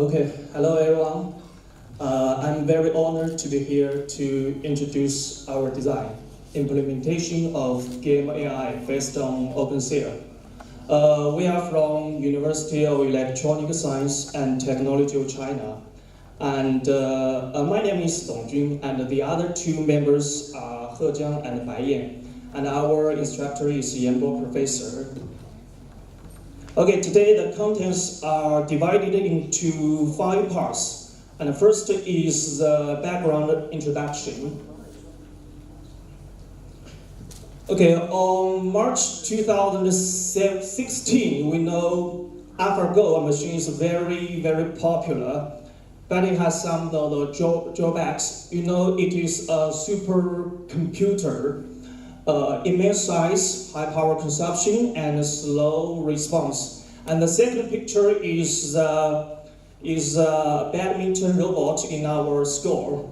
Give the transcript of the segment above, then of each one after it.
Okay, hello everyone. I'm very honored to be here to introduce our design, implementation of game AI based on OpenCL. We are from University of Electronic Science and Technology of China. And my name is Dong Jun, and the other two members are He Jiang and Bai Yan. And our instructor is Yanbo Professor. Okay, today the contents are divided into 5 parts. And the first is the background introduction. Okay, on March 2016, we know AlphaGo machine is very, very popular, but it has some of the drawbacks. You know, it is a supercomputer, immense size, high power consumption, and slow response. And the second picture is a badminton robot in our school.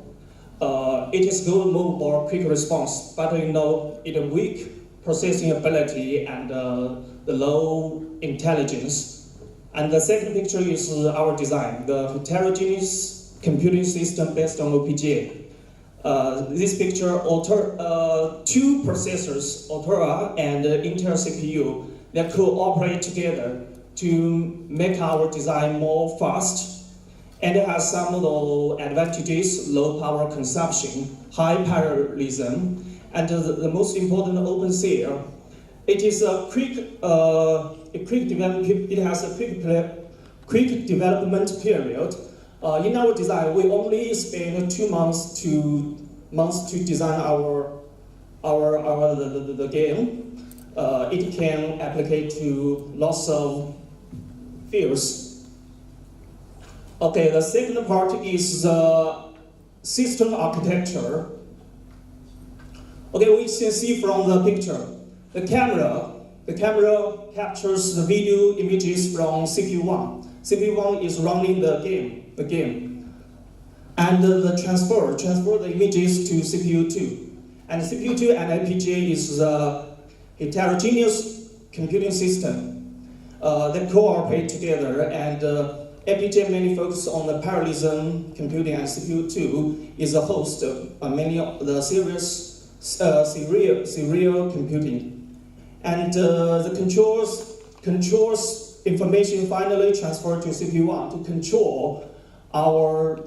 It is good move or quick response, but you know, it has weak processing ability and the low intelligence. And the second picture is our design, the heterogeneous computing system based on OPGA. This picture, two processors, Autora and Intel CPU, that cooperate together to make our design more fast. And it has some of the advantages: low power consumption, high parallelism, and the most important, OpenCL. It is a quick development. It has a quick development period. In our design, we only spend 2 months to design the game. It can apply to lots of fields. Okay, the second part is system architecture. Okay, we can see from the picture, the camera captures the video images from CPU1. CPU1 is running the game. And the transfer the images to CPU2. And CPU2 and FPGA is the heterogeneous computing system that cooperate together, and FPGA mainly focuses on the parallelism computing, and CPU2 is a host of many of the serial computing. And the controls information finally transferred to CPU1 to control our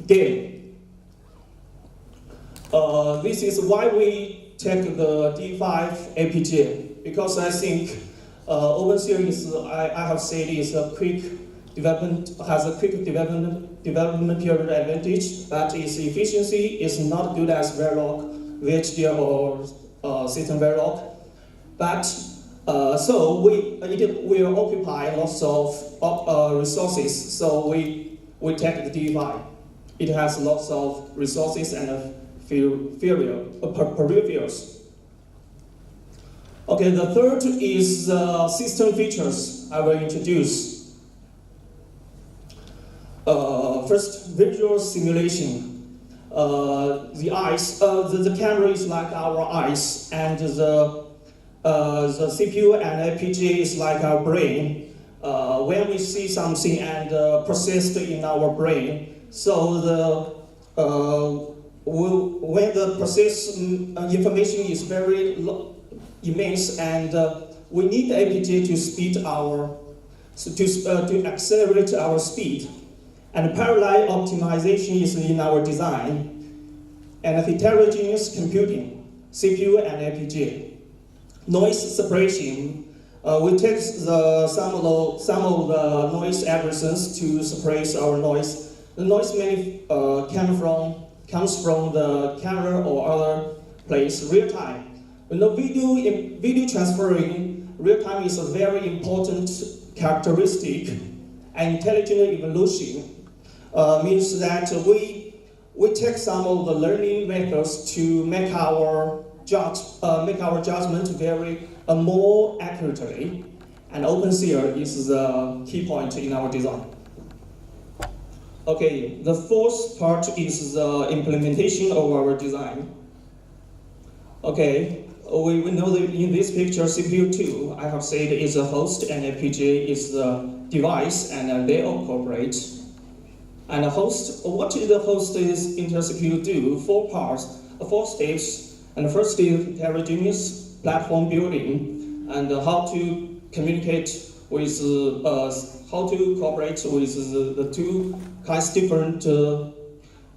game. This is why we take the D5 FPGA, because I think OpenCL is, I have said, is a quick development, has a quick development period advantage, but its efficiency is not good as Verilog, VHDL, or System Verilog. But so we will occupy lots of resources. So we take the D5. It has lots of resources and peripherals. Okay, the third is system features I will introduce. First, visual simulation. The eyes, the camera is like our eyes, and the CPU and FPGA is like our brain. When we see something and processed in our brain, so when the process information is very immense, and we need the FPGA to speed to accelerate our speed. And parallel optimization is in our design, and heterogeneous computing, CPU and FPGA. Noise suppression, we take some of the noise algorithms to suppress our noise. The noise mainly comes from the camera or other place, real time. When the video transferring, real time is a very important characteristic. And intelligent evolution means that we take some of the learning methods to make our judgment very more accurately, and OpenCL is the key point in our design. Okay, the fourth part is the implementation of our design. Okay, we know that in this picture, CPU2, I have said, is a host, and FPGA is the device, and they all cooperate. And the host, what did the host is InterCPU do? 4 parts, 4 steps. And the first is heterogeneous platform building, and how to communicate with, how to cooperate with the 2 kinds different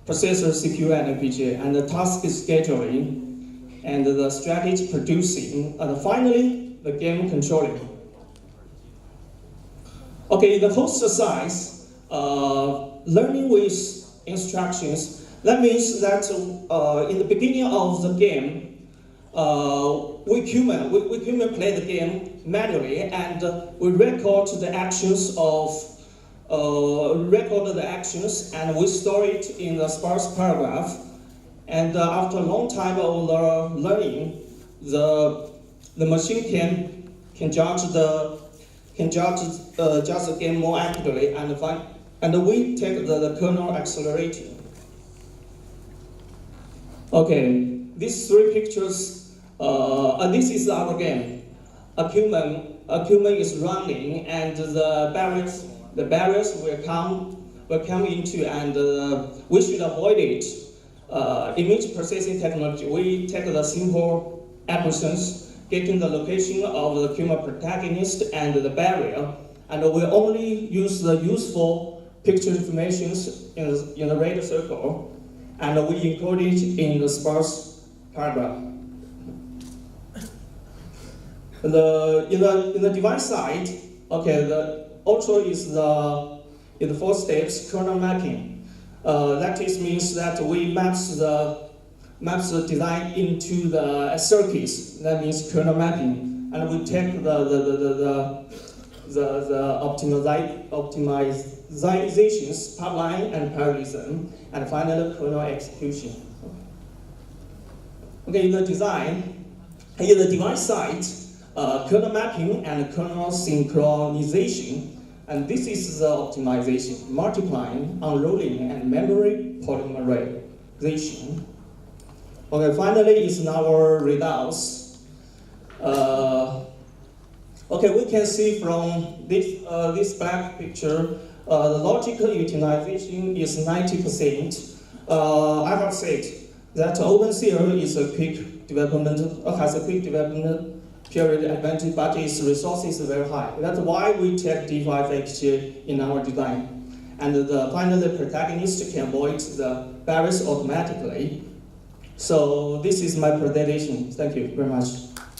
processor, CPU, and FPGA, and the task scheduling, and the strategy producing, and finally, the game controlling. Okay, the host size, learning with instructions. That means that in the beginning of the game, we human play the game manually, and we record the actions and we store it in the sparse paragraph. And after a long time of learning, the machine can judge the game more accurately, and we take the kernel accelerating. Okay, these 3 pictures. This is our game. A human is running, and the barriers will come into, and we should avoid it. Image processing technology, we take the simple operations, getting the location of the human protagonist and the barrier, and we only use the useful picture information in the red circle, and we encode it in the sparse paragraph. In the device side, okay, the also is in the 4 steps kernel mapping. That means that we maps the design into the circuits. That means kernel mapping, and we take the optimizations, pipeline and parallelism, and finally kernel execution. Okay, in the design, in the device side, kernel mapping and kernel synchronization, and this is the optimization, multiplying, unrolling, and memory polymerization. Okay, finally is our results. Okay, we can see from this black picture, the logical utilization is 90%. I have said that OpenCL is a quick development, has a quick development period advantage, but its resources are very high. That's why we take D5 FPGA in our design. And finally, the protagonist can avoid the barriers automatically. So this is my presentation. Thank you very much.